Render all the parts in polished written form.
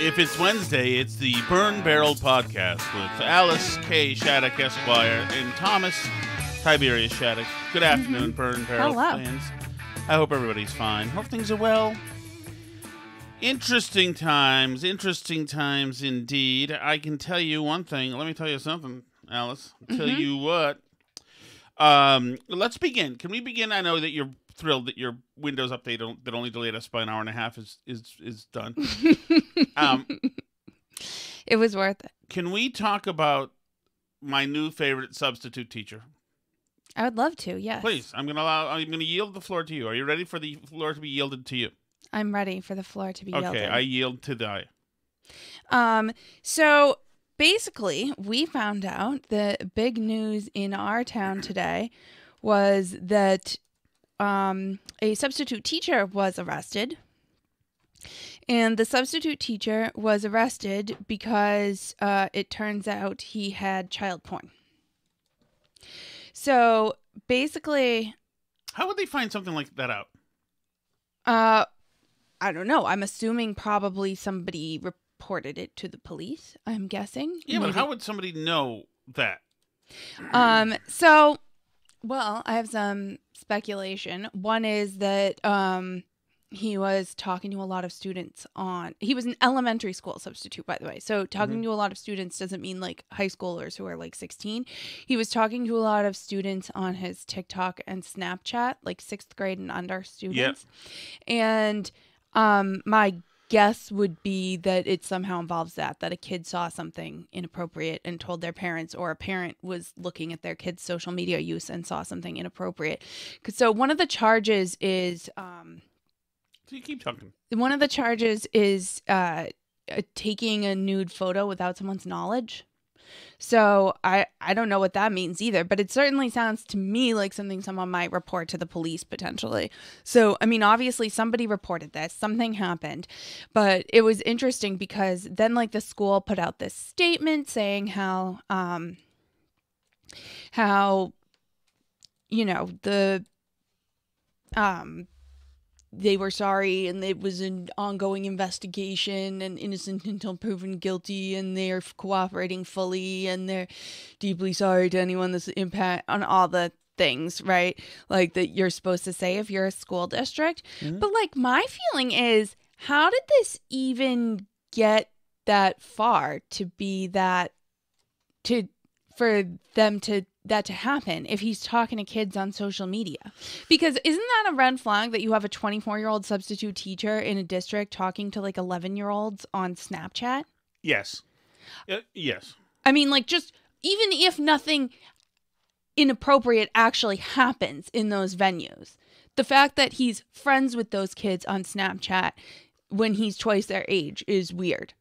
If it's Wednesday, it's the Burn Barrel Podcast with Alice K. Shattuck, Esquire, and Thomas Tiberius Shattuck. Good afternoon, Burn Barrel fans. I hope everybody's fine. Hope things are well. Interesting times indeed. I can tell you one thing. Let me tell you something, Alice. I'll tell you what. Let's begin. Can we begin? I know that you're thrilled that your Windows update that only delayed us by an hour and a half is done. It was worth it. Can we talk about my new favorite substitute teacher? I would love to, yes. Please. I'm gonna yield the floor to you. Are you ready for the floor to be yielded to you? I'm ready for the floor to be yielded. Okay, I yield to die. So basically, we found out the big news in our town today was that a substitute teacher was arrested. And the substitute teacher was arrested because it turns out he had child porn. So basically... How would they find something like that out? I don't know. I'm assuming probably somebody reported it to the police, I'm guessing. Yeah, maybe. But how would somebody know that? Well, I have some speculation. One is that he was talking to a lot of students he was an elementary school substitute, by the way. So talking to a lot of students doesn't mean like high schoolers who are like 16. He was talking to a lot of students on his TikTok and Snapchat, like 6th grade and under students. Yep. And my guess would be that it somehow involves that a kid saw something inappropriate and told their parents, or a parent was looking at their kid's social media use and saw something inappropriate. So one of the charges is... So you keep talking. One of the charges is taking a nude photo without someone's knowledge. So I don't know what that means either, but it certainly sounds to me like something someone might report to the police potentially. So, I mean, obviously somebody reported this, something happened, but it was interesting because then like the school put out this statement saying how, you know, they were sorry and it was an ongoing investigation and innocent until proven guilty, and they're cooperating fully and they're deeply sorry to anyone that's impact on all the things, right? Like that you're supposed to say if you're a school district. Mm-hmm. But like my feeling is, how did this even get that far to be that for them to that to happen if he's talking to kids on social media? Because isn't that a red flag that you have a 24-year-old substitute teacher in a district talking to like 11-year-olds on Snapchat? Yes. Yes. I mean, like, just even if nothing inappropriate actually happens in those venues, the fact that he's friends with those kids on Snapchat when he's twice their age is weird.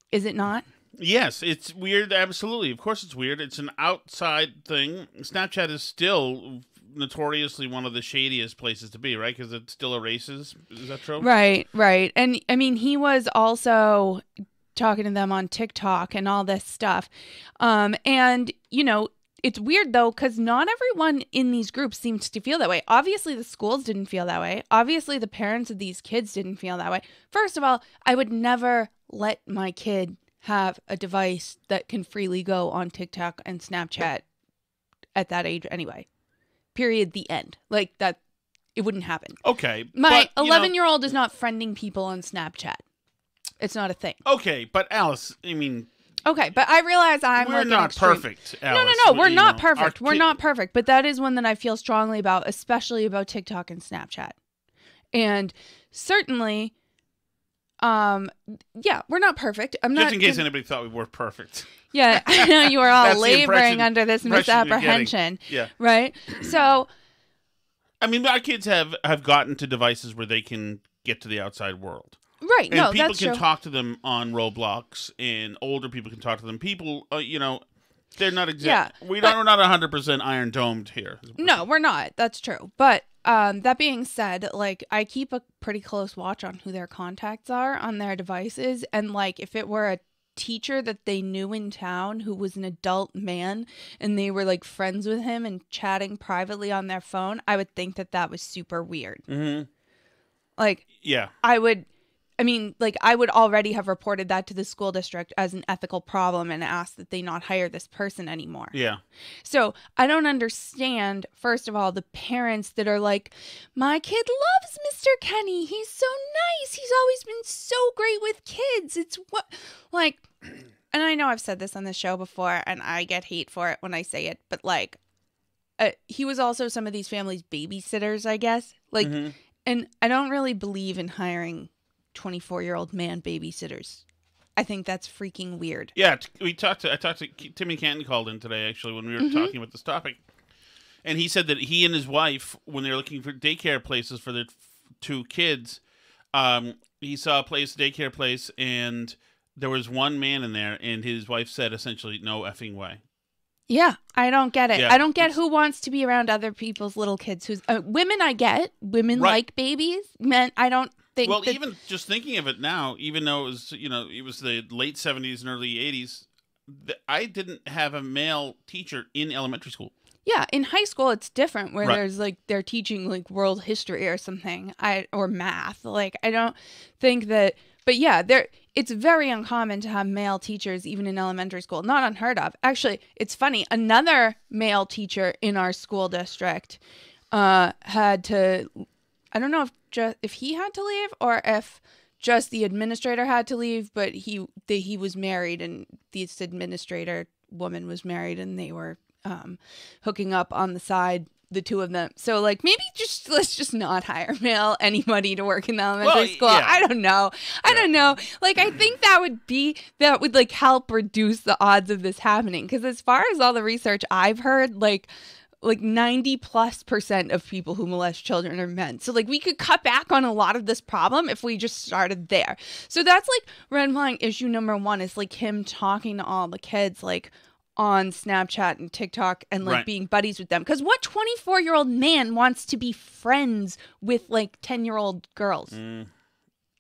Is it not? Yes, it's weird. Absolutely. Of course it's weird. It's an outside thing. Snapchat is still notoriously one of the shadiest places to be, right? Because it still erases. Is that true? Right. And I mean, he was also talking to them on TikTok and all this stuff. And, you know, it's weird, though, because not everyone in these groups seems to feel that way. Obviously, the schools didn't feel that way. Obviously, the parents of these kids didn't feel that way. First of all, I would never let my kid have a device that can freely go on TikTok and Snapchat at that age anyway. Period. The end. Like that, it wouldn't happen. Okay. My 11-year-old is not friending people on Snapchat. It's not a thing. Okay, but Alice, I mean... Okay, but I realize we're not perfect, Alice. No, we're not perfect. We're not perfect, but that is one that I feel strongly about, especially about TikTok and Snapchat. And certainly... yeah, we're not perfect. I'm not. Just in case anybody thought we were perfect. Yeah, I know you were all laboring under this misapprehension. Yeah. Right? So. I mean, our kids have gotten to devices where they can get to the outside world. Right. And people can talk to them on Roblox, and older people can talk to them. People, you know, they're not exact. Yeah, we're not 100% iron domed here. No, we're not. That's true. But that being said, like, I keep a pretty close watch on who their contacts are on their devices. And like, if it were a teacher that they knew in town who was an adult man and they were like friends with him and chatting privately on their phone, I would think that that was super weird. Mm-hmm. Like, yeah, I would I mean, like, I would already have reported that to the school district as an ethical problem and asked that they not hire this person anymore. Yeah. So I don't understand, first of all, the parents that are like, my kid loves Mr. Kenny. He's so nice. He's always been so great with kids. It's what, like, and I know I've said this on the show before, and I get hate for it when I say it, but like, he was also some of these families' babysitters, I guess. Like, and I don't really believe in hiring 24-year-old man babysitters. I think that's freaking weird. Yeah, I talked to Timmy Canton called in today, actually, when we were talking about this topic. And he said that he and his wife, when they were looking for daycare places for their 2 kids, he saw a daycare place, and there was one man in there, and his wife said essentially, no effing way. Yeah, I don't get it. Yeah, I don't get who wants to be around other people's little kids. Who's women, I get. Women like babies. Men, I don't think. Well, even just thinking of it now, even though it was, it was the late 70s and early 80s, I didn't have a male teacher in elementary school. Yeah, in high school it's different, where there's like they're teaching like world history or something, or math. Like, I don't think that. But yeah, it's very uncommon to have male teachers even in elementary school. Not unheard of. Actually, it's funny. Another male teacher in our school district had to, I don't know if he had to leave or if just the administrator had to leave, but he was married, and this administrator woman was married, and they were hooking up on the side, the 2 of them. So like, maybe let's just not hire anybody to work in elementary school. Yeah. I don't know. I don't know. Like, I think that would like help reduce the odds of this happening. Because as far as all the research I've heard, like 90+% of people who molest children are men. So like, we could cut back on a lot of this problem if we just started there. So that's like red flag issue number 1, is like him talking to all the kids like on Snapchat and TikTok and like being buddies with them. Because what 24-year-old man wants to be friends with like 10-year-old girls?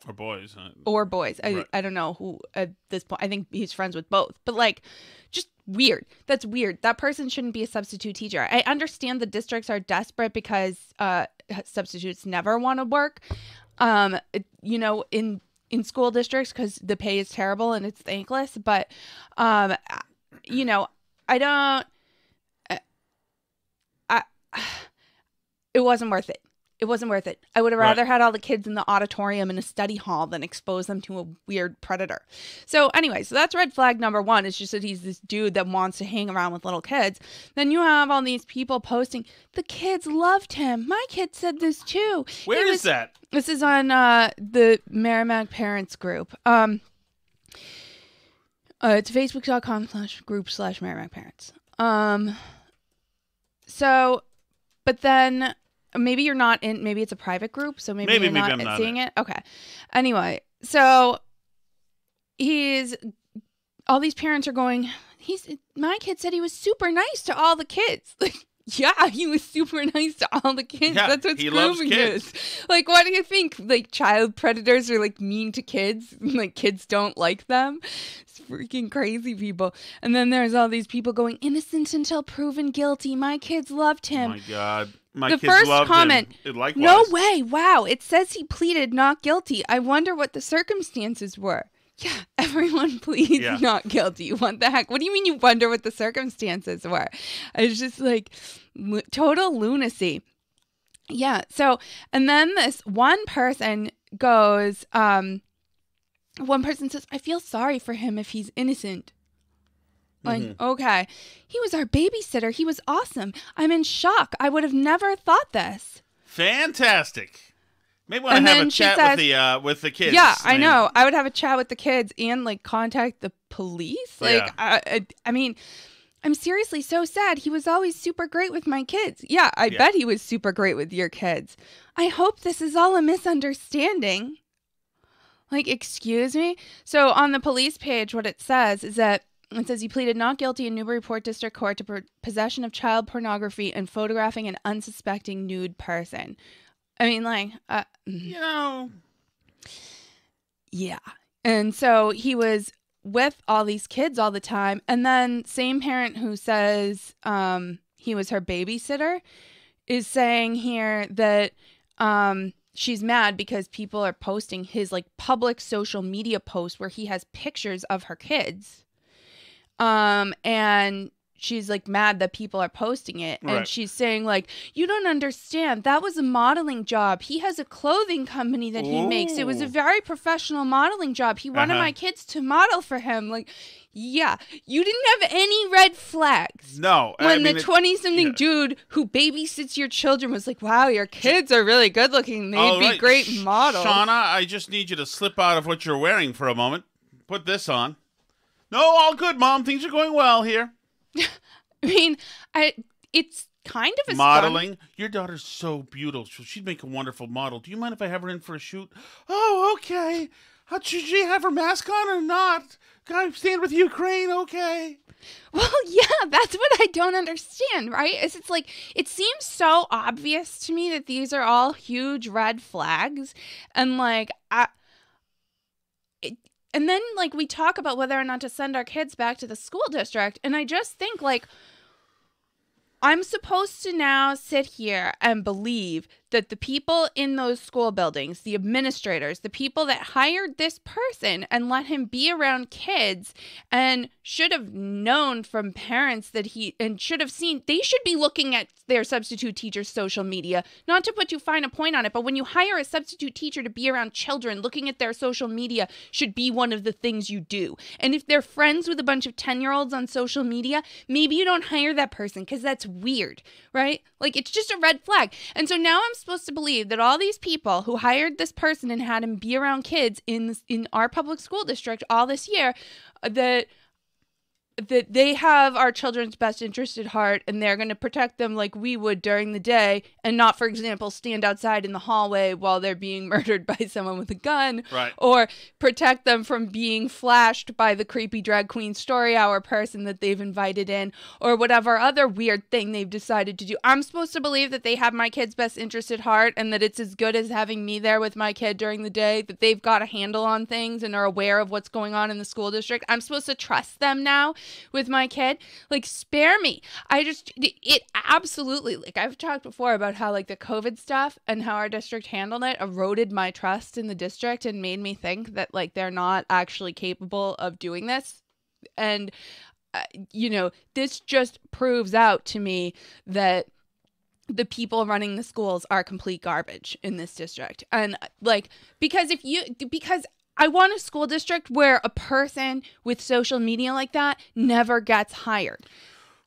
Or boys. Or boys. I don't know who at this point. I think he's friends with both. But like, just weird. That's weird. That person shouldn't be a substitute teacher. I understand the districts are desperate because substitutes never want to work, in school districts, because the pay is terrible and it's thankless. But I don't, it wasn't worth it. It wasn't worth it. I would have rather had all the kids in the auditorium in a study hall than expose them to a weird predator. So anyway, so that's red flag number 1. It's just that he's this dude that wants to hang around with little kids. Then you have all these people posting, the kids loved him. My kid said this too. Where is that? This is on the Merrimack Parents group. It's facebook.com/group/Merrimack Parents. So, but then maybe you're not in, maybe it's a private group, so maybe you're not seeing it. Okay. Anyway, so all these parents are going, my kid said he was super nice to all the kids. Like, yeah, he was super nice to all the kids. Yeah, that's what he loves grooming kids. is. Like, what do you think? Like, child predators are like mean to kids. Like, kids don't like them. It's freaking crazy people. And then there's all these people going, innocent until proven guilty. My kids loved him. Oh my God. My the kids first loved comment, him. Likewise. No way. Wow. It says he pleaded not guilty. I wonder what the circumstances were. Yeah, everyone pleads not guilty. What the heck? What do you mean you wonder what the circumstances were? It's just like total lunacy. Yeah. So, and then this one person goes, one person says, I feel sorry for him if he's innocent. Like, okay. He was our babysitter. He was awesome. I'm in shock. I would have never thought this. Fantastic. Maybe want to have a chat with the kids. Yeah, I know. I would have a chat with the kids and like contact the police. Like, I mean, I'm seriously so sad. He was always super great with my kids. Yeah, I bet he was super great with your kids. I hope this is all a misunderstanding. Like, excuse me? So on the police page, what it says is that it says he pleaded not guilty in Newburyport District Court to possession of child pornography and photographing an unsuspecting nude person. I mean, like, yeah. And so he was with all these kids all the time. And then same parent who says he was her babysitter is saying here that she's mad because people are posting his like public social media posts where he has pictures of her kids. And she's like mad that people are posting it. And Right. she's saying like, you don't understand. That was a modeling job. He has a clothing company that he makes. It was a Ooh. very professional modeling job. He wanted my kids to model for him. Like, yeah, you didn't have any red flags. No. When the 20-something dude who babysits your children was like, wow, your kids are really good looking. They'd be great models. Shauna, I just need you to slip out of what you're wearing for a moment. Put this on. No, all good, Mom. Things are going well here. I mean, it's kind of a modeling. Your daughter's so beautiful. She'd make a wonderful model. Do you mind if I have her in for a shoot? Oh, okay. Should she have her mask on or not? Can I stand with Ukraine? Okay. Well, yeah, that's what I don't understand, right? It's like, it seems so obvious to me that these are all huge red flags. And like, and then like we talk about whether or not to send our kids back to the school district. And I just think like, I'm supposed to now sit here and believe that the people in those school buildings, the administrators, the people that hired this person and let him be around kids and should have known from parents that should have seen, they should be looking at their substitute teacher's social media. Not to put too fine a point on it, but when you hire a substitute teacher to be around children, looking at their social media should be one of the things you do. And if they're friends with a bunch of 10-year-olds on social media, maybe you don't hire that person because that's weird, right? Like, it's just a red flag. And so now I'm supposed to believe that all these people who hired this person and had him be around kids in our public school district all this year, that they have our children's best interest at heart and they're going to protect them like we would during the day and not, for example, stand outside in the hallway while they're being murdered by someone with a gun, right, or protect them from being flashed by the creepy drag queen story hour person that they've invited in, or whatever other weird thing they've decided to do. I'm supposed to believe that they have my kid's best interest at heart and that it's as good as having me there with my kid during the day, that they've got a handle on things and are aware of what's going on in the school district. I'm supposed to trust them now with my kid. Like, spare me. It absolutely, like I've talked before about how like the COVID stuff and how our district handled it eroded my trust in the district and made me think that like they're not actually capable of doing this. And this just proves out to me that the people running the schools are complete garbage in this district. And like, because I want a school district where a person with social media like that never gets hired.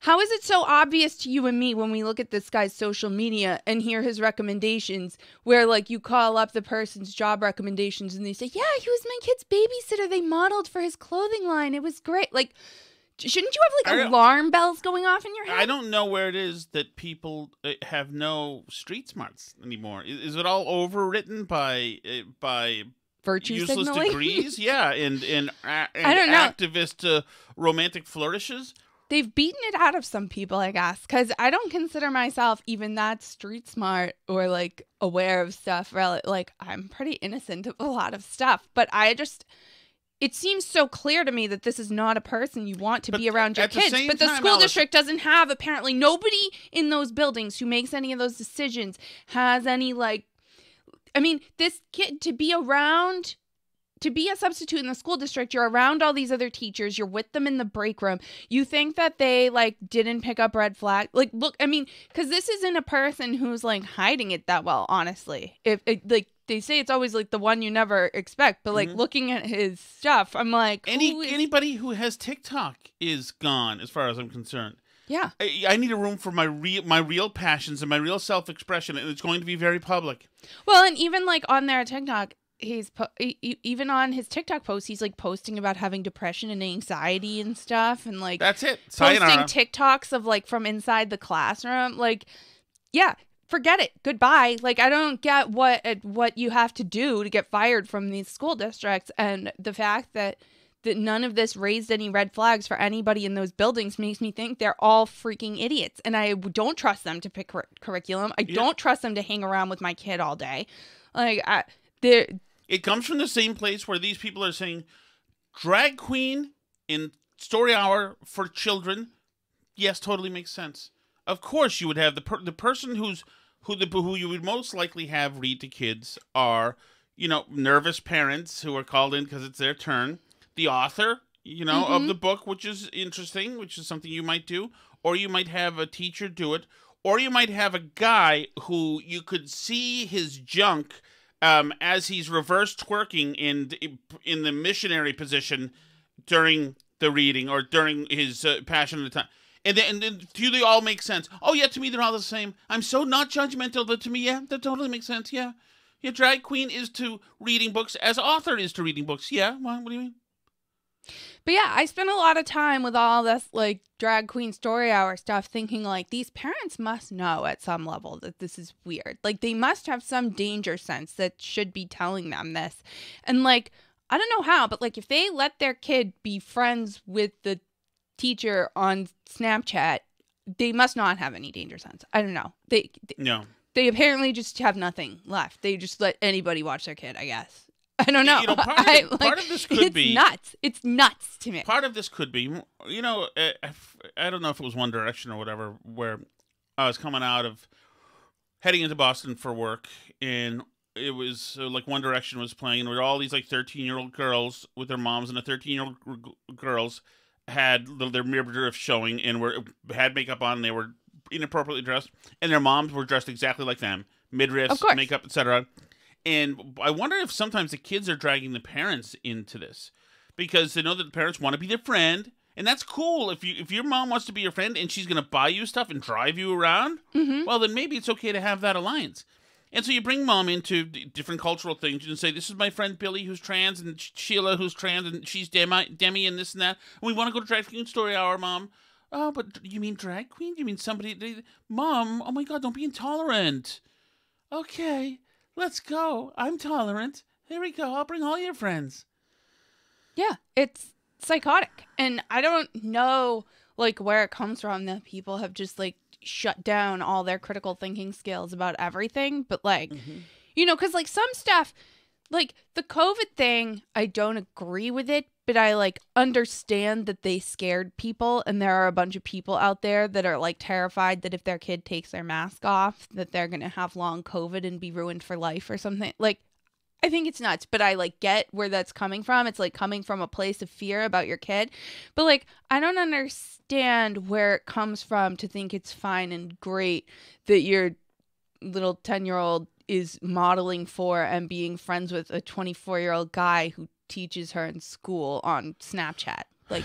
How is it so obvious to you and me when we look at this guy's social media and hear his recommendations where like you call up the person's job recommendations and they say, yeah, he was my kid's babysitter. They modeled for his clothing line. It was great. Like, shouldn't you have like alarm bells going off in your head? I don't know where it is that people have no street smarts anymore. Is it all overwritten by virtue useless signaling? degrees? Yeah, and I don't know. Activist romantic flourishes. They've beaten it out of some people, I guess, because I don't consider myself even that street smart or like aware of stuff. Like, I'm pretty innocent of a lot of stuff, but it seems so clear to me that this is not a person you want to be around your kids. But the school district doesn't have, apparently, nobody in those buildings who makes any of those decisions has any like, I mean, this kid to be a substitute in the school district, you're around all these other teachers, you're with them in the break room. You think that they like didn't pick up red flag? Like, look, I mean, because this isn't a person who's like hiding it that well, honestly. If like they say it's always like the one you never expect, but like looking at his stuff, I'm like, anybody who has TikTok is gone as far as I'm concerned. Yeah, I need a room for my real passions and my real self-expression, and it's going to be very public. Well, and even like on their TikTok, even on his TikTok posts, he's like posting about having depression and anxiety and stuff, and like that's it. Posting TikToks of like from inside the classroom. Like, yeah, forget it. Goodbye. Like, I don't get what you have to do to get fired from these school districts, and the fact that none of this raised any red flags for anybody in those buildings makes me think they're all freaking idiots, and I don't trust them to pick curriculum. I don't trust them to hang around with my kid all day. Like, it comes from the same place where these people are saying, drag queen in story hour for children, yes, totally makes sense. Of course you would have the person who's who you would most likely have read to kids are, nervous parents who are called in because it's their turn, the author, of the book, which is interesting, which is something you might do, or you might have a teacher do it, or you might have a guy who you could see his junk as he's reverse twerking in the missionary position during the reading or during his Passion of the Time. And then to you, they all make sense. Oh, yeah, to me, they're all the same. I'm so not judgmental, but to me, yeah, that totally makes sense, yeah. Yeah, drag queen is to reading books as author is to reading books. Yeah, what do you mean? But yeah, I spent a lot of time with all this, like, drag queen story hour stuff thinking, like, these parents must know at some level that this is weird. Like, they must have some danger sense that should be telling them this. And, like, I don't know how, but, like, if they let their kid be friends with the teacher on Snapchat, they must not have any danger sense. I don't know. No. They apparently just have nothing left. They just let anybody watch their kid, I guess. I don't know. Part of this could be nuts. It's nuts to me. Part of this could be, I don't know if it was One Direction or whatever, where I was heading into Boston for work, and it was like One Direction was playing, and there were all these like 13-year-old girls with their moms, and the 13-year-old girls had their midriff showing and had makeup on, and they were inappropriately dressed, and their moms were dressed exactly like them, midriffs, makeup, etc. And I wonder if sometimes the kids are dragging the parents into this because they know that the parents want to be their friend, and that's cool. If your mom wants to be your friend and she's going to buy you stuff and drive you around, well, then maybe it's okay to have that alliance. And so you bring mom into different cultural things and say, this is my friend Billy who's trans, and Sheila who's trans, and she's Demi and this and that. And we want to go to Drag Queen Story Hour, Mom. Oh, but you mean drag queen? You mean somebody... Mom, oh my God, don't be intolerant. Okay, let's go. I'm tolerant. Here we go. I'll bring all your friends. Yeah, it's psychotic. And I don't know, like, where it comes from that people have just, like, shut down all their critical thinking skills about everything. But, like, because, like, some stuff, like, the COVID thing, I don't agree with it, but I, like, understand that they scared people, and there are a bunch of people out there that are, like, terrified that if their kid takes their mask off, that they're gonna have long COVID and be ruined for life or something. Like, I think it's nuts, but I, like, get where that's coming from. It's, like, coming from a place of fear about your kid. But, like, I don't understand where it comes from to think it's fine and great that your little 10-year-old is modeling for and being friends with a 24-year-old guy who teaches her in school on Snapchat. Like,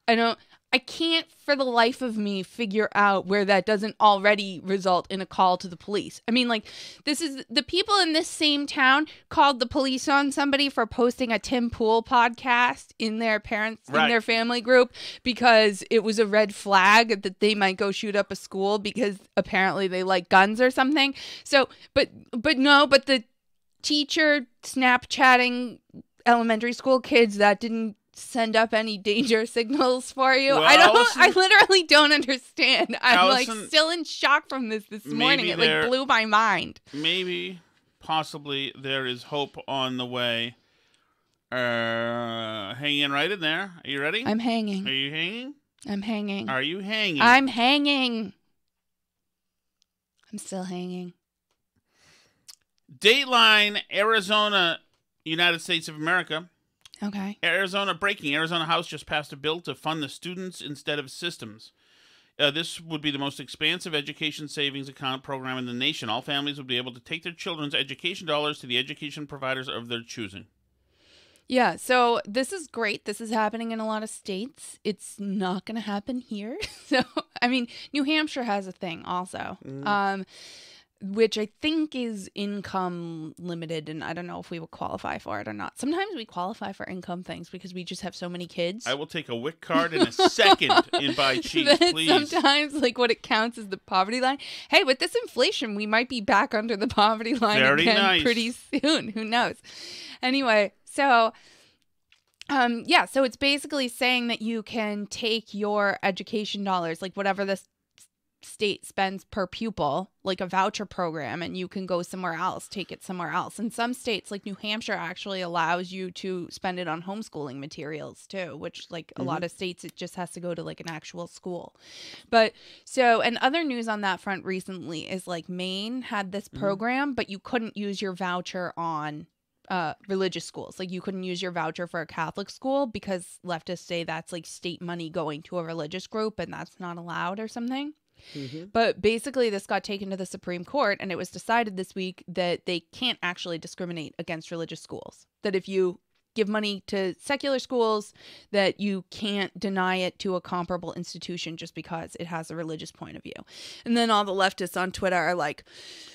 I can't for the life of me figure out where that doesn't already result in a call to the police. I mean, like, this is the people in this same town called the police on somebody for posting a Tim Pool podcast in their in their family group because it was a red flag that they might go shoot up a school because apparently they like guns or something. So, but the teacher Snapchatting elementary school kids, that didn't send up any danger signals for you. Well, I literally don't understand. I'm Allison, like still in shock from this morning. It like blew my mind. Maybe, possibly, there is hope on the way. Hang right in there. Are you ready? I'm hanging. Are you hanging? I'm hanging. Are you hanging? I'm hanging. I'm still hanging. Dateline, Arizona, United States of America. Okay. Arizona House just passed a bill to fund the students instead of systems. This would be the most expansive education savings account program in the nation. All families would be able to take their children's education dollars to the education providers of their choosing. Yeah, so this is great. This is happening in a lot of states. It's not going to happen here. So, I mean, New Hampshire has a thing also. Which I think is income limited, and I don't know if we would qualify for it or not. Sometimes we qualify for income things because we just have so many kids. I will take a WIC card in a second and buy cheese, please. Sometimes, like, what it counts is the poverty line. Hey, with this inflation, we might be back under the poverty line again pretty soon. Who knows? Anyway, so... so it's basically saying that you can take your education dollars, like whatever this state spends per pupil, like a voucher program, and you can go somewhere else, take it somewhere else. And some states, like New Hampshire, actually allows you to spend it on homeschooling materials too, which like a lot of states, it just has to go to like an actual school. But so, and other news on that front recently is like Maine had this program, but you couldn't use your voucher on religious schools. Like you couldn't use your voucher for a Catholic school because leftists say that's like state money going to a religious group and that's not allowed or something. But basically this got taken to the Supreme Court and it was decided this week that they can't actually discriminate against religious schools. That if you give money to secular schools, that you can't deny it to a comparable institution just because it has a religious point of view. And then all the leftists on Twitter are like,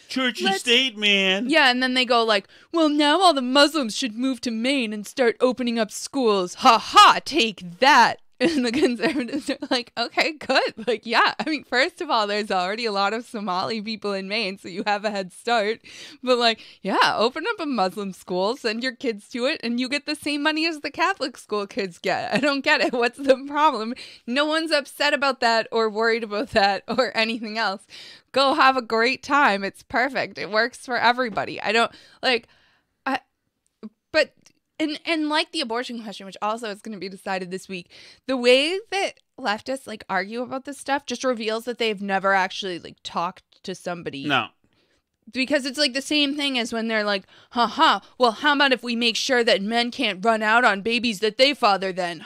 church and state, man. Yeah, and then they go like, well, now all the Muslims should move to Maine and start opening up schools. Ha ha, take that. And the conservatives are like, okay, good. Like, yeah, I mean, first of all, there's already a lot of Somali people in Maine, so you have a head start. But like, yeah, open up a Muslim school, send your kids to it, and you get the same money as the Catholic school kids get. I don't get it. What's the problem? No one's upset about that or worried about that or anything else. Go have a great time. It's perfect. It works for everybody. I don't, like, but... And like the abortion question, which also is going to be decided this week, the way that leftists like argue about this stuff just reveals that they've never actually like talked to somebody. No. Because it's like the same thing as when they're like, well, how about if we make sure that men can't run out on babies that they father then?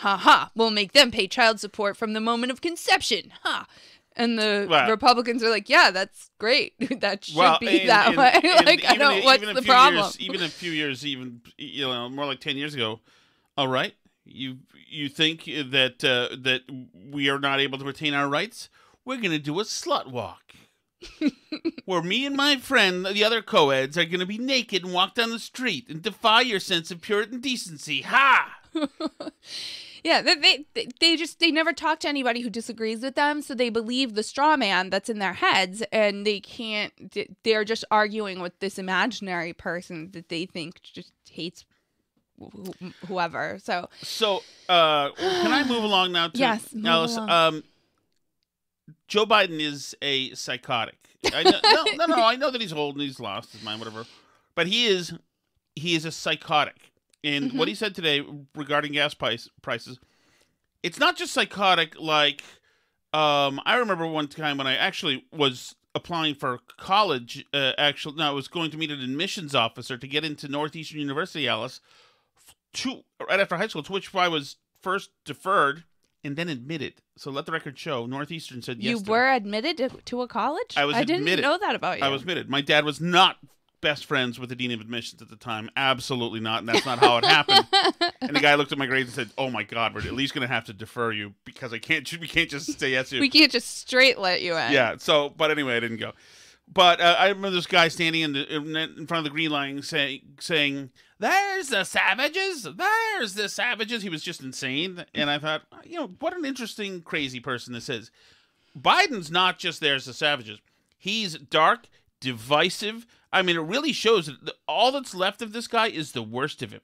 We'll make them pay child support from the moment of conception. And the Republicans are like, yeah, that's great. That should be that way. Like, I don't, what's the problem? Even a few years, more like 10 years ago. All right. You think that we are not able to retain our rights? We're going to do a slut walk. Where me and my friend, the other co-eds, are going to be naked and walk down the street and defy your sense of Puritan decency. Ha! Yeah, they never talk to anybody who disagrees with them, so they believe the straw man that's in their heads, and they're just arguing with this imaginary person that they think just hates whoever. So can I move along now? Yes, Alice. Joe Biden is a psychotic. I know that he's old and he's lost his mind, whatever, but he is a psychotic. And what he said today regarding gas prices, it's not just psychotic. Like, I remember one time when I actually was applying for college. I was going to meet an admissions officer to get into Northeastern University, Alice, right after high school, to which I was first deferred and then admitted. So let the record show, Northeastern said yes. You were admitted to a college? I didn't know that about you. I was admitted. My dad was not best friends with the dean of admissions at the time. Absolutely not, and that's not how it happened. And the guy looked at my grades and said, "Oh my God, we're at least going to have to defer you because we can't just say yes to you. We can't just straight let you in." Yeah. So, but anyway, I didn't go. But I remember this guy standing in front of the green line saying, "There's the savages! There's the savages!" He was just insane, and I thought, what an interesting, crazy person this is. Biden's not just there's the savages. He's dark, divisive. I mean, it really shows that all that's left of this guy is the worst of him.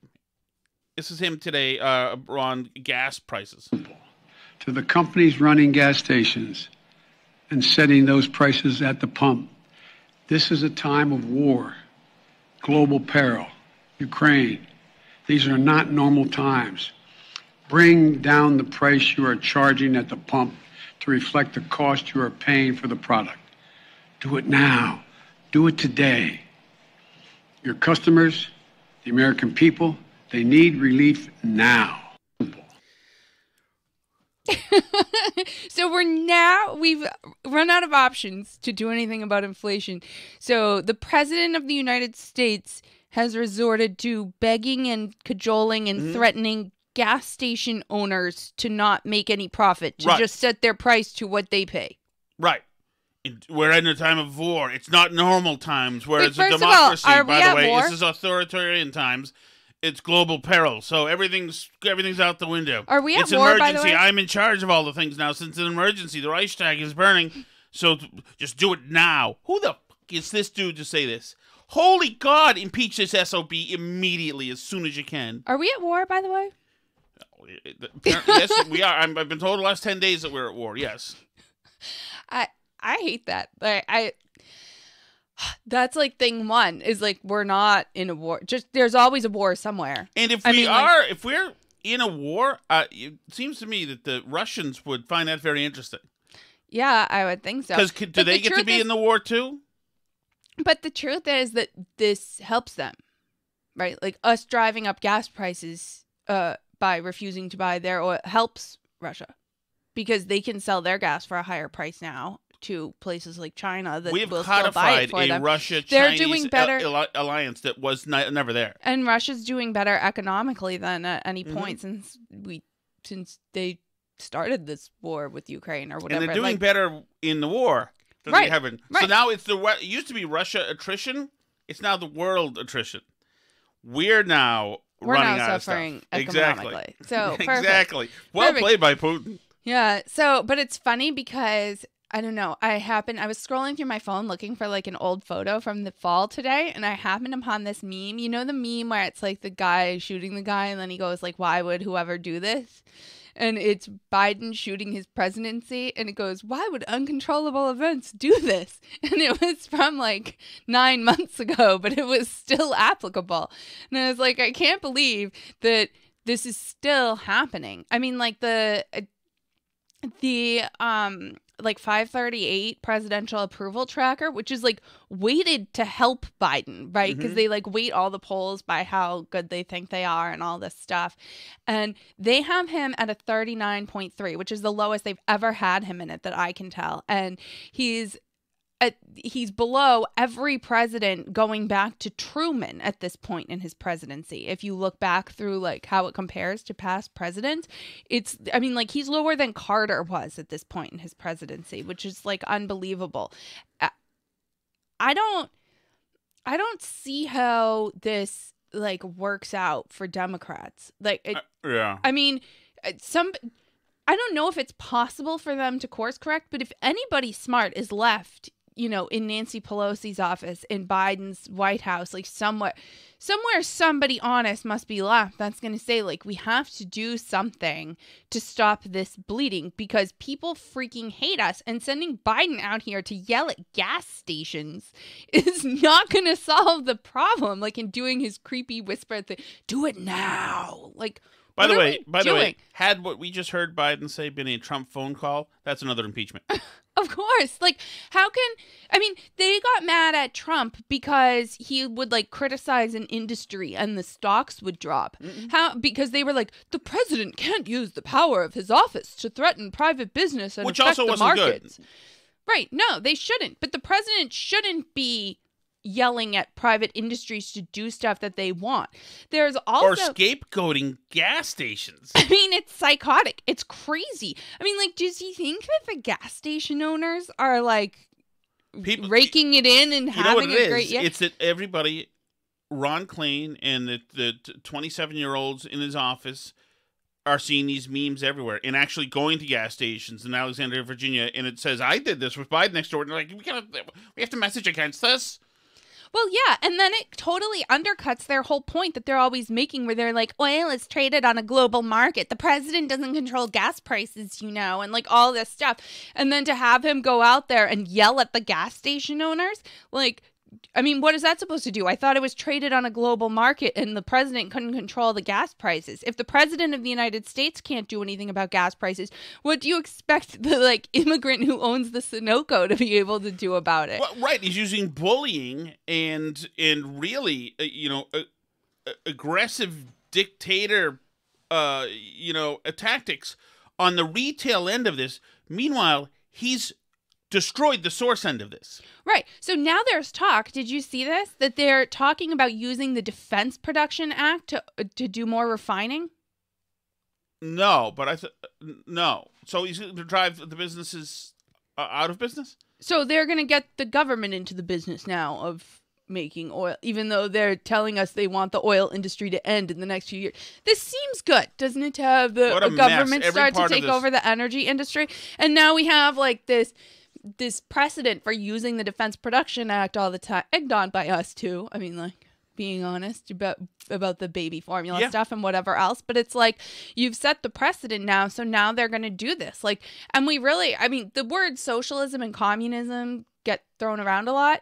This is him today on gas prices. To the companies running gas stations and setting those prices at the pump. This is a time of war, global peril, Ukraine. These are not normal times. Bring down the price you are charging at the pump to reflect the cost you are paying for the product. Do it now. Do it today. Your customers, the American people, they need relief now. So we've run out of options to do anything about inflation. So the president of the United States has resorted to begging and cajoling and threatening gas station owners to not make any profit, to just set their price to what they pay. Right. We're in a time of war. It's not normal times where it's a democracy, by the way. This is authoritarian times. It's global peril. So everything's out the window. Are we at war, by the way? It's emergency. I'm in charge of all the things now. Since it's an emergency, the Reichstag is burning. So just do it now. Who the fuck is this dude to say this? Holy God, impeach this SOB immediately as soon as you can. Are we at war, by the way? Yes, we are. I've been told the last 10 days that we're at war, yes. I hate that. Like, that's like thing one is like, we're not in a war. Just there's always a war somewhere. And if if we're in a war, it seems to me that the Russians would find that very interesting. Yeah, I would think so. Because do they get to be in the war too? But the truth is that this helps them, right? Like us driving up gas prices by refusing to buy their oil helps Russia because they can sell their gas for a higher price now to places like China that We've will still buy it for them. Russia-Chinese doing better alliance that was never there. And Russia's doing better economically than at any point since they started this war with Ukraine or whatever. And they're doing better in the war than they have been. So now it used to be Russia attrition. It's now the world attrition. We're now running out suffering of stuff. economically. Exactly. So Exactly. Well played by Putin. Yeah. So, but it's funny because I don't know. I was scrolling through my phone looking for like an old photo from the fall today, and I happened upon this meme. You know the meme where it's like the guy shooting the guy, and then he goes like, "Why would whoever do this?" And it's Biden shooting his presidency, and it goes, "Why would uncontrollable events do this?" And it was from like 9 months ago, but it was still applicable. And I was like, I can't believe that this is happening. I mean, like the like 538 presidential approval tracker, which is like weighted to help Biden, right? Because they like weight all the polls by how good they think they are and all this stuff. And they have him at a 39.3, which is the lowest they've ever had him in it that I can tell. And he's below every president going back to Truman at this point in his presidency. If you look back through like how it compares to past presidents, he's lower than Carter was at this point in his presidency, which is like unbelievable. I don't see how this like works out for Democrats. Like, yeah. I mean, I don't know if it's possible for them to course correct, but if anybody smart is left, you know, in Nancy Pelosi's office, in Biden's White House, like somewhere somebody honest must be left that's going to say, like, we have to do something to stop this bleeding because people freaking hate us, and sending Biden out here to yell at gas stations is not going to solve the problem. Like, in doing his creepy whisper thing, do it now. Like, by the way, had what we just heard Biden say been a Trump phone call, that's another impeachment. Of course. Like, they got mad at Trump because he would like criticize an industry and the stocks would drop. Because they were like, the president can't use the power of his office to threaten private business and affect the markets. Good. Right. No, they shouldn't. But the president shouldn't be yelling at private industries to do stuff that they want. There's also or scapegoating gas stations. I mean, it's psychotic. It's crazy. I mean, like, does he think that the gas station owners are like raking it in and having a great? It's that everybody, Ron Klain and the 27-year-olds in his office are seeing these memes everywhere and actually going to gas stations in Alexandria, Virginia, and it says, "I did this with Biden next door," and they're like, we have to message against this. Well, yeah, and then it totally undercuts their whole point that they're always making where they're like, oil is traded on a global market. The president doesn't control gas prices, you know, and like all this stuff. And then to have him go out there and yell at the gas station owners, like, I mean, what is that supposed to do? I thought it was traded on a global market and the president couldn't control the gas prices. If the president of the United States can't do anything about gas prices, what do you expect the like immigrant who owns the Sunoco to be able to do about it? Well, right. He's using bullying and really, aggressive dictator, tactics on the retail end of this. Meanwhile, he's destroyed the source end of this. Right. So now there's talk. Did you see this? That they're talking about using the Defense Production Act to do more refining? No, but no. So he's going to drive the businesses out of business? So they're going to get the government into the business now of making oil, even though they're telling us they want the oil industry to end in the next few years. This seems good, doesn't it, to have the government start to take over the energy industry? And now we have like this precedent for using the Defense Production Act all the time, egged on by us too. I mean, like, being honest, about the baby formula stuff and whatever else. But it's like, you've set the precedent now, so now they're going to do this. Like, and we really, I mean, the words socialism and communism get thrown around a lot,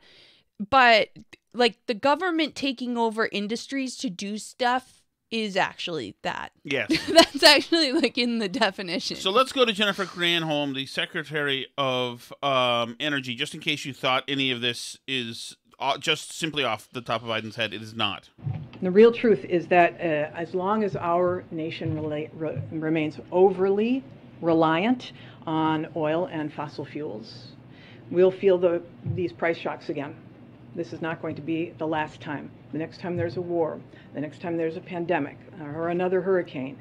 but like the government taking over industries to do stuff is actually that. Yes. That's actually like in the definition. So let's go to Jennifer Granholm, the Secretary of Energy, just in case you thought any of this is just simply off the top of Biden's head. It is not. The real truth is that as long as our nation remains overly reliant on oil and fossil fuels, we'll feel these price shocks again. This is not going to be the last time. The next time there's a war, the next time there's a pandemic or another hurricane,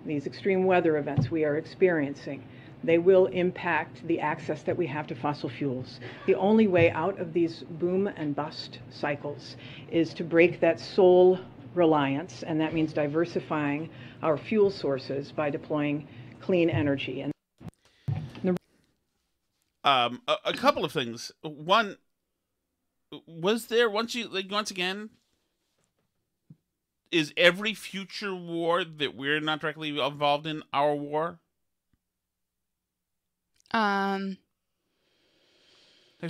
these extreme weather events we are experiencing, they will impact the access that we have to fossil fuels. The only way out of these boom and bust cycles is to break that sole reliance, and that means diversifying our fuel sources by deploying clean energy. And a couple of things. One, was there once again, is every future war that we're not directly involved in our war? Next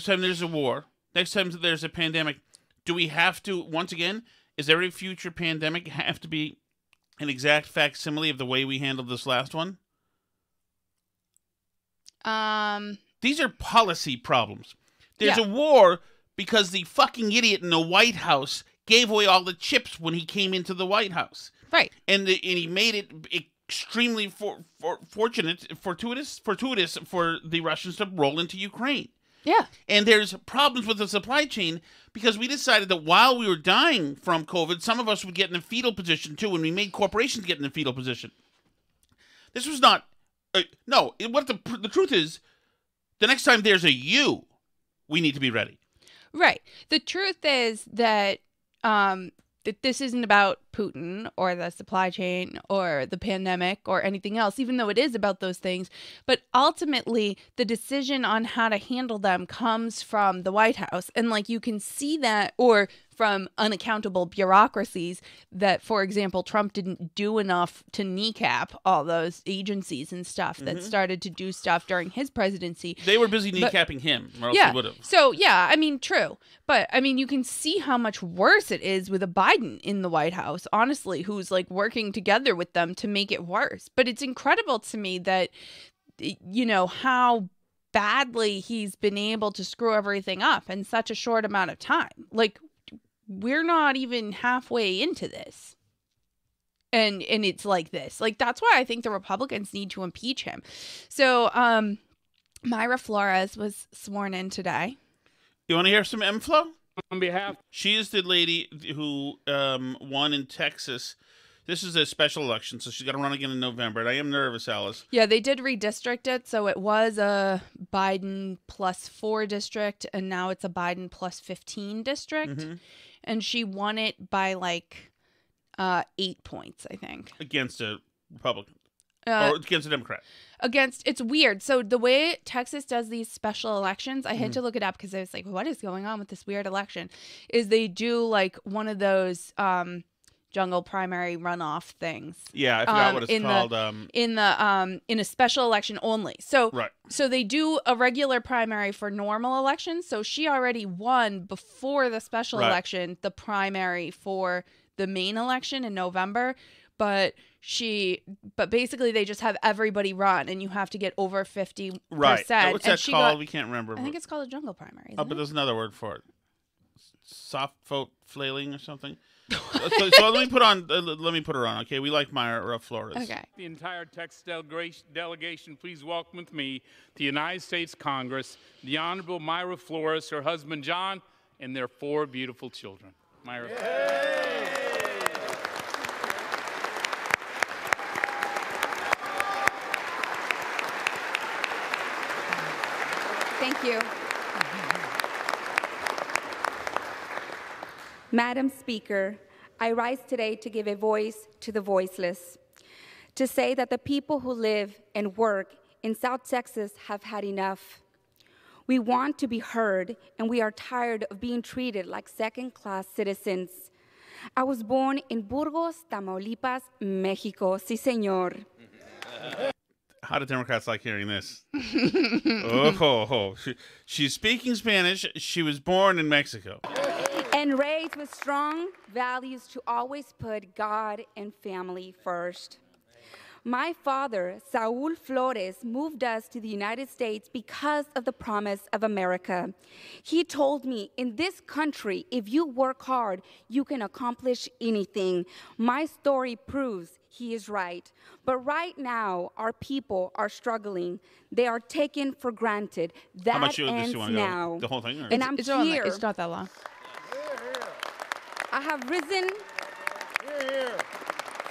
time there's a war, next time there's a pandemic, do we have to, once again, is every future pandemic have to be an exact facsimile of the way we handled this last one? These are policy problems. There's a war because the fucking idiot in the White House gave away all the chips when he came into the White House. Right. And he made it extremely fortuitous for the Russians to roll into Ukraine. Yeah. And there's problems with the supply chain because we decided that while we were dying from COVID, some of us would get in a fetal position too, and we made corporations get in a fetal position. This was not... the truth is, the next time there's a you, we need to be ready. Right. The truth is that that this isn't about Putin or the supply chain or the pandemic or anything else, even though it is about those things. But ultimately, the decision on how to handle them comes from the White House. And like you can see that, or from unaccountable bureaucracies that, for example, Trump didn't do enough to kneecap all those agencies and stuff that started to do stuff during his presidency. They were busy kneecapping him, or else they would have. So, yeah, I mean, true. But, I mean, you can see how much worse it is with a Biden in the White House, honestly, who's, like, working together with them to make it worse. But it's incredible to me that, you know, how badly he's been able to screw everything up in such a short amount of time. Like, we're not even halfway into this. And it's like this. Like, that's why I think the Republicans need to impeach him. So, Myra Flores was sworn in today. You want to hear some M-Flow? On behalf... She is the lady who won in Texas. This is a special election, so she's got to run again in November. And I am nervous, Alice. Yeah, they did redistrict it, so it was a Biden +4 district, and now it's a Biden +15 district. Mm-hmm. And she won it by, like, 8 points, I think. Against a Republican. Or against a Democrat. It's weird. So the way Texas does these special elections, I had to look it up because I was like, what is going on with this weird election? Is they do, like, one of those jungle primary runoff things. Yeah, I forgot what it's called. In a special election only. So right. So they do a regular primary for normal elections. So she already won before the special election, the primary for the main election in November. But basically they just have everybody run, and you have to get over 50%. Right. What's that called? We can't remember. I think it's called a jungle primary. But there's another word for it. Soft vote flailing or something. so let me put her on. Okay, we like Myra Flores. Okay. The entire Texas delegation, please welcome with me to the United States Congress, the Honorable Myra Flores, her husband John, and their 4 beautiful children. Myra. Yay! Thank you. Madam Speaker, I rise today to give a voice to the voiceless, to say that the people who live and work in South Texas have had enough. We want to be heard, and we are tired of being treated like second-class citizens. I was born in Burgos, Tamaulipas, Mexico. Sí, señor. How do Democrats like hearing this? Oh. She's speaking Spanish. She was born in Mexico. And raised with strong values to always put God and family first. My father, Saul Flores, moved us to the United States because of the promise of America. He told me, in this country, if you work hard, you can accomplish anything. My story proves he is right. But right now, our people are struggling. They are taken for granted. That How much ends now. The whole thing? Or? And I'm here. It's not that long. I have risen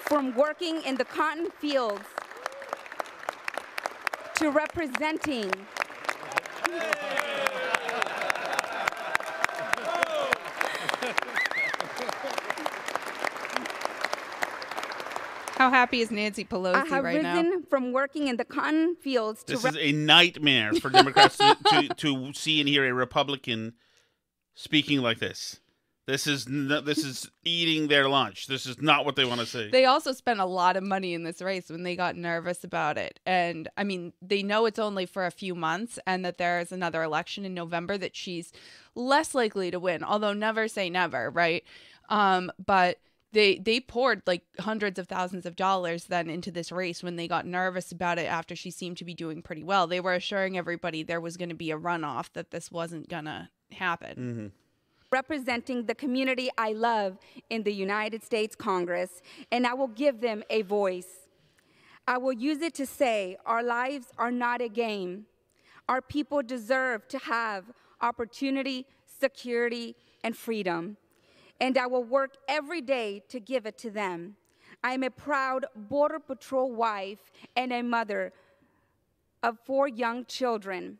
from working in the cotton fields to representing How happy is Nancy Pelosi I have right now? risen from working in the cotton fields to This is a nightmare for Democrats to see and hear a Republican speaking like this. This is eating their lunch. This is not what they want to see. They also spent a lot of money in this race when they got nervous about it. And I mean, they know it's only for a few months and that there is another election in November that she's less likely to win, although never say never, right? But they poured like hundreds of thousands of dollars then into this race when they got nervous about it after she seemed to be doing pretty well. They were assuring everybody there was going to be a runoff, that this wasn't going to happen. Mm-hmm. representing the community I love in the United States Congress, and I will give them a voice. I will use it to say our lives are not a game. Our people deserve to have opportunity, security, and freedom, and I will work every day to give it to them. I am a proud Border Patrol wife and a mother of 4 young children,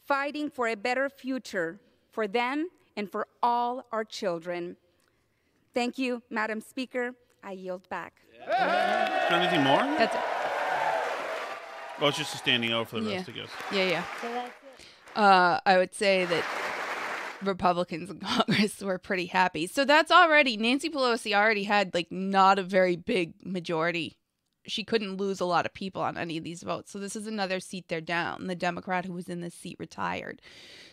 fighting for a better future for them and for all our children. Thank you, Madam Speaker. I yield back. Is there anything more? That's it. Oh, it's just a standing O for the rest, I guess. Yeah. I would say that Republicans in Congress were pretty happy. So that's already, Nancy Pelosi already had like not a very big majority. She couldn't lose a lot of people on any of these votes. So this is another seat they're down. The Democrat who was in this seat retired.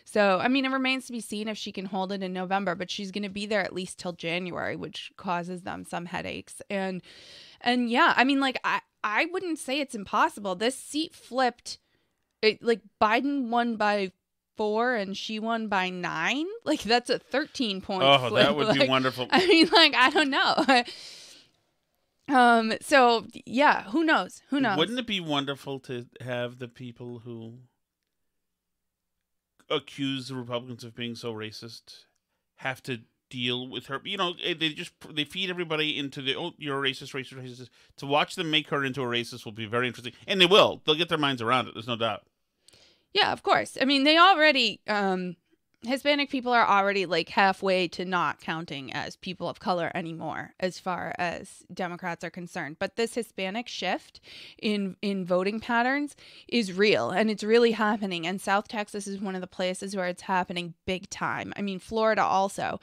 So, I mean, it remains to be seen if she can hold it in November, but she's going to be there at least till January, which causes them some headaches. And yeah, I mean, like, I wouldn't say it's impossible. This seat flipped. Like, Biden won by 4 and she won by 9. Like, that's a 13-point Oh, flip. that would be wonderful. I mean, like, I don't know. So yeah, who knows? Wouldn't it be wonderful to have the people who accuse the Republicans of being so racist have to deal with her? You know, they feed everybody into the, oh, you're a racist. To watch them make her into a racist will be very interesting. And they will. They'll get their minds around it. There's no doubt. Yeah, of course. I mean, they already Hispanic people are already like halfway to not counting as people of color anymore as far as Democrats are concerned. But this Hispanic shift in voting patterns is real, and it's really happening. And South Texas is one of the places where it's happening big time. I mean, Florida also.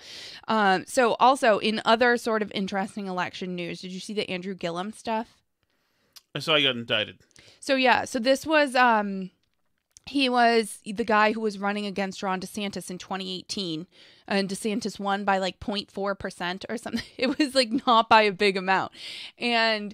So also in other sort of interesting election news, did you see the Andrew Gillum stuff? I saw he got indicted. So yeah, so this was he was the guy who was running against Ron DeSantis in 2018, and DeSantis won by like 0.4% or something. It was like not by a big amount. And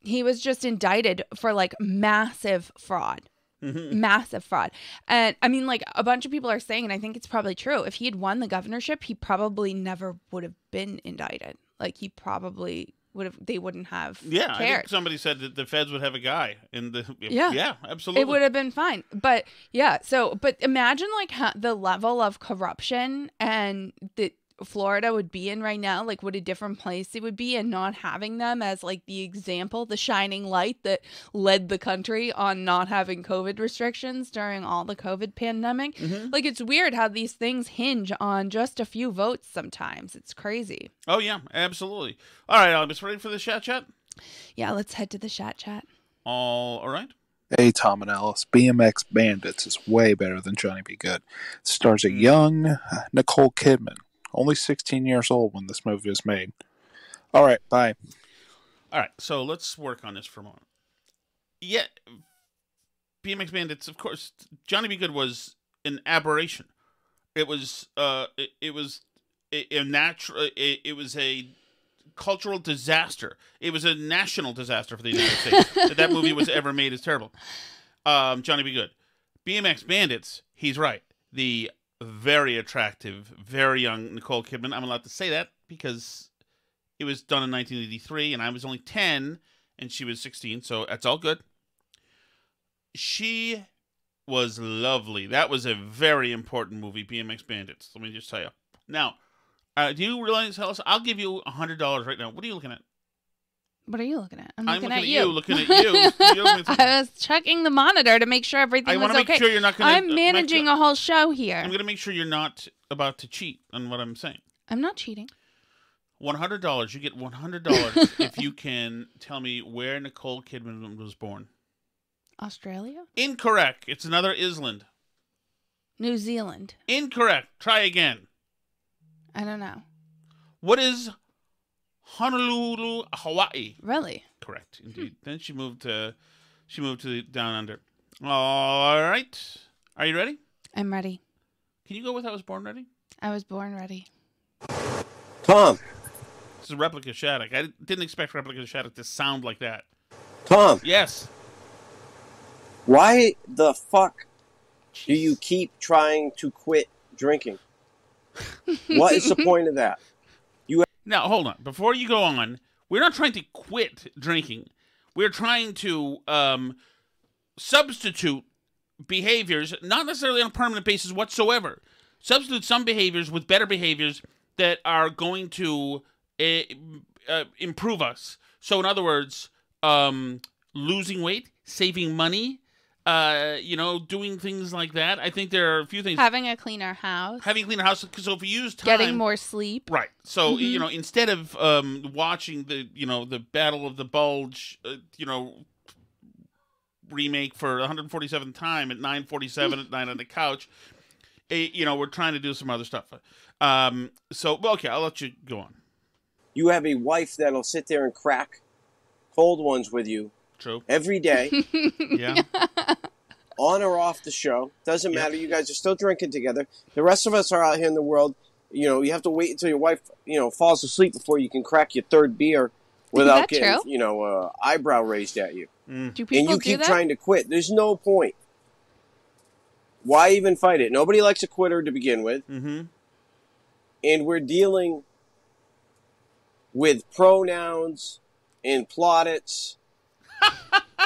he was just indicted for like massive fraud. Massive fraud. And I mean, like, a bunch of people are saying, and I think it's probably true, if he had won the governorship, he probably never would have been indicted. Like, he probably they wouldn't have cared. I think somebody said that the feds would have a guy in the yeah, absolutely. It would have been fine. But yeah, but imagine like the level of corruption and that Florida would be in right now, like what a different place it would be, and not having them as like the example, the shining light that led the country on not having COVID restrictions during all the COVID pandemic. Like, it's weird how these things hinge on just a few votes sometimes. It's crazy. Oh yeah, absolutely. All right, Albus, ready for the chat? Yeah, let's head to the chat. All right. Hey, Tom and Alice, BMX Bandits is way better than Johnny Be Good. It stars a young Nicole Kidman. Only 16 years old when this movie was made. All right, bye. All right, so let's work on this for a moment. Yeah, BMX Bandits, of course, Johnny B. Good was an aberration. It was it was a natural. It was a cultural disaster. It was a national disaster for the United States. that movie was ever made is terrible. Johnny B. Good, BMX Bandits. He's right. The very attractive, very young Nicole Kidman. I'm allowed to say that because it was done in 1983, and I was only 10, and she was 16, so that's all good. She was lovely. That was a very important movie, BMX Bandits. Let me just tell you. Now, do you realize, Alice, I'll give you $100 right now. What are you looking at? What are you looking at? I'm looking at you. Looking at you. I was checking the monitor to make sure everything was okay. I want to make sure you're not going to... I'm managing a whole show here. I'm going to make sure you're not about to cheat on what I'm saying. I'm not cheating. $100. You get $100 if you can tell me where Nicole Kidman was born. Australia? Incorrect. It's another island. New Zealand. Incorrect. Try again. I don't know. What is Honolulu, Hawaii? Really? Correct, indeed. Then she moved to the down under. All right. Are you ready? I'm ready. Can you go with I was born ready? I was born ready. Tom. This is Replica Shattuck. I didn't expect Replica Shattuck to sound like that. Tom. Yes. Why the fuck do you keep trying to quit drinking? What is the point of that? Now, hold on. Before you go on, we're not trying to quit drinking. We're trying to substitute behaviors, not necessarily on a permanent basis whatsoever. Substitute some behaviors with better behaviors that are going to improve us. So, in other words, losing weight, saving money, doing things like that. I think there are a few things. Having a cleaner house. So if you use time, getting more sleep. Right. So instead of watching the Battle of the Bulge, remake for 147th time at 9:47 at night on the couch, we're trying to do some other stuff. Okay, I'll let you go on. You have a wife that'll sit there and crack cold ones with you. True. Every day. Yeah. On or off the show. Doesn't matter. You guys are still drinking together. The rest of us are out here in the world. You have to wait until your wife, falls asleep before you can crack your third beer without getting, eyebrow raised at you. Do people and you keep trying to quit. There's no point. Why even fight it? Nobody likes a quitter to begin with. Mm-hmm. And we're dealing with pronouns and plaudits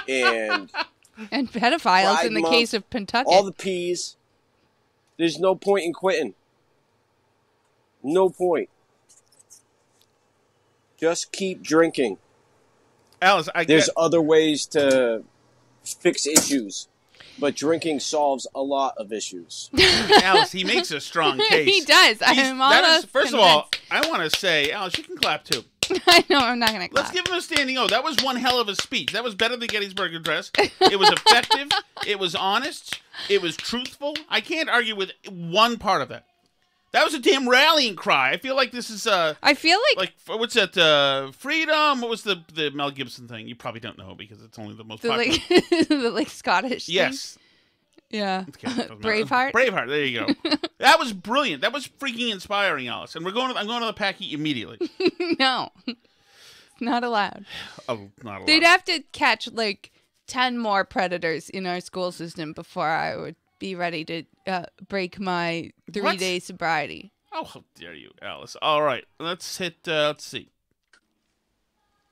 and pedophiles in the case of Pentucket. All the P's. There's no point in quitting. No point. Just keep drinking. Alice, there's other ways to fix issues, but drinking solves a lot of issues. Alice, he makes a strong case. He does. First of all, I want to say, Alice, you can clap too. I know, I'm not going to clap. Let's give him a standing O. That was one hell of a speech. That was better than Gettysburg Address. It was effective. It was honest. It was truthful. I can't argue with one part of that. That was a damn rallying cry. I feel like this is I feel like what's that? Freedom. What was the Mel Gibson thing? You probably don't know because it's only the most popular. the Scottish yes. thing. Yeah. Braveheart. Braveheart. There you go. That was brilliant. That was freaking inspiring, Alice. And I'm going to the Packy immediately. No. Not allowed. Oh, not allowed. They'd have to catch 10 more predators in our school system before I would be ready to break my 3-day sobriety. Oh, how dare you, Alice. All right. Let's see.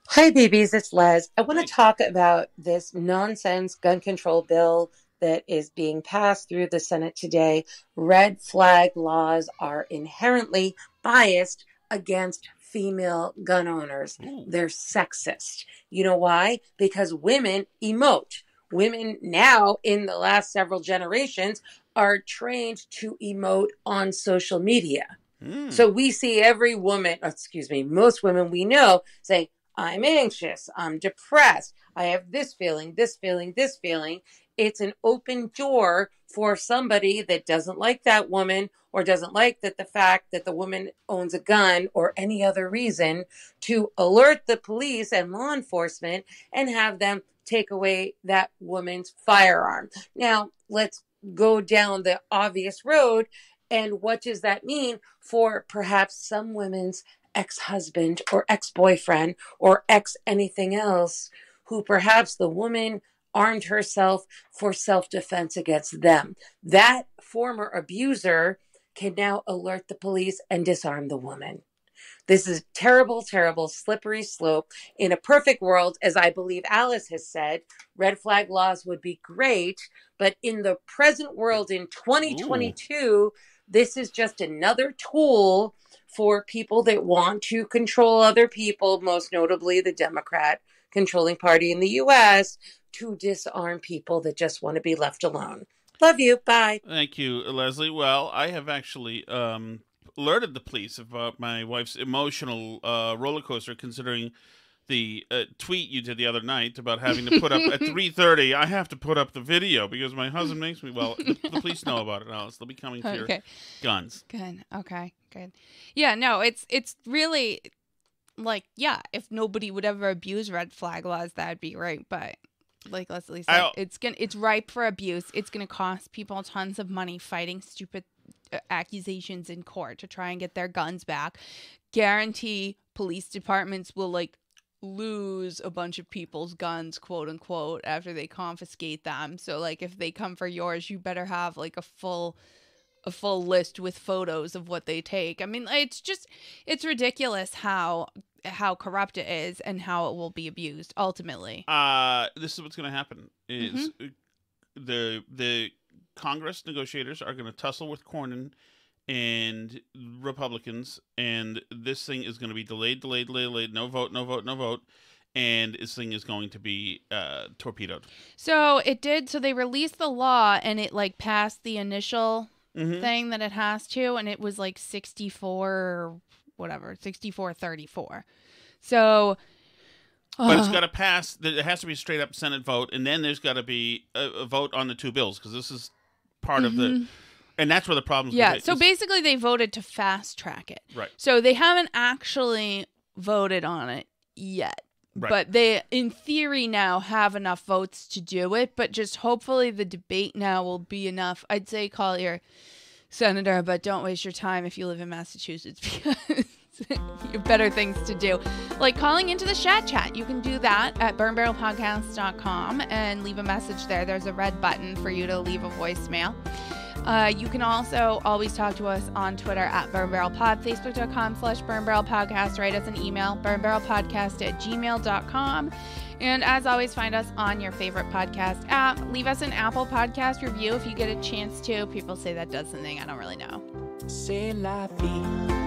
Hi, babies. It's Les. I want to talk about this nonsense gun control bill that is being passed through the Senate today. Red flag laws are inherently biased against female gun owners. Ooh. They're sexist. You know why? Because women emote. Women now, in the last several generations, are trained to emote on social media. So we see most women we know say, I'm anxious, I'm depressed, I have this feeling, this feeling, this feeling. it's an open door for somebody that doesn't like that woman or doesn't like that the fact that the woman owns a gun or any other reason to alert the police and law enforcement and have them take away that woman's firearm. Now, let's go down the obvious road. And what does that mean for perhaps some women's ex-husband or ex-boyfriend or ex-anything else who perhaps the woman armed herself for self-defense against them? That former abuser can now alert the police and disarm the woman. This is terrible, terrible, slippery slope. In a perfect world, as I believe Alice has said, red flag laws would be great. But in the present world in 2022, this is just another tool for people that want to control other people, most notably the Democrat controlling party in the U.S., to disarm people that just want to be left alone. Love you. Bye. Thank you, Leslie. Well, I have actually alerted the police about my wife's emotional roller coaster, considering the tweet you did the other night about having to put up at 3:30. I have to put up the video because my husband makes me. Well, the police know about it, Alice. They'll be coming for your guns. Good. Okay. Good. Yeah. No. It's really like, yeah. If nobody would ever abuse red flag laws, that'd be great. But like Leslie said, it's ripe for abuse. It's gonna cost people tons of money fighting stupid accusations in court to try and get their guns back. Guarantee police departments will like lose a bunch of people's guns, quote unquote, after they confiscate them. So like if they come for yours, you better have like a full list with photos of what they take. I mean, it's ridiculous how corrupt it is and how it will be abused ultimately. This is what's going to happen is the Congress negotiators are going to tussle with Cornyn and Republicans, and this thing is going to be delayed, no vote, and this thing is going to be torpedoed. So it did. So they released the law, and it like passed the initial thing that it has to, and it was like 64-34. So, but it's got to pass. It has to be a straight up Senate vote, and then there's got to be a vote on the two bills because this is part of the. And that's where the problem's. Yeah. So basically, they voted to fast track it. Right. So they haven't actually voted on it yet. Right. But they, in theory, now have enough votes to do it. But just hopefully the debate now will be enough. I'd say call your senator, but don't waste your time if you live in Massachusetts because you have better things to do. Like calling into the chat. You can do that at burnbarrelpodcast.com and leave a message there. There's a red button for you to leave a voicemail. You can also always talk to us on Twitter at burnbarrelpod, facebook.com/burnbarrelpodcast, write us an email, burnbarrelpodcast@gmail.com. And as always, find us on your favorite podcast app. Leave us an Apple Podcast review if you get a chance to. People say that does something. I don't really know. C'est la vie.